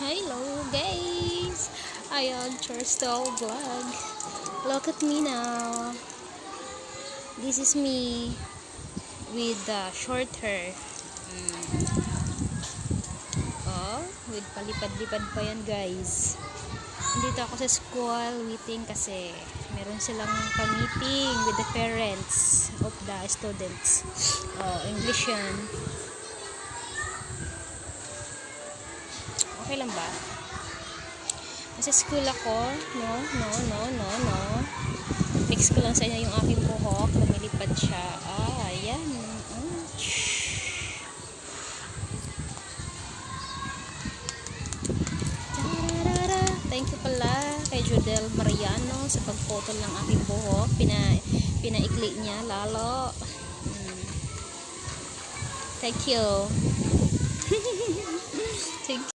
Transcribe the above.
Hello guys! Ayan, Churstall vlog. Look at me now. This is me with short hair. Oh, with palipad-lipad pa yan guys. Dito ako sa school waiting kasi meron silang meeting with the parents of the students. Oh, English yan. Okay lang ba? Nasa school ako. No. Mix ko lang sa inyo yung aking buhok. Lumilipad siya. Ayan. Thank you pala kay Judel Mariano sa pagpotol ng aking buhok. Pinaikli niya lalo. Thank you. Thank you.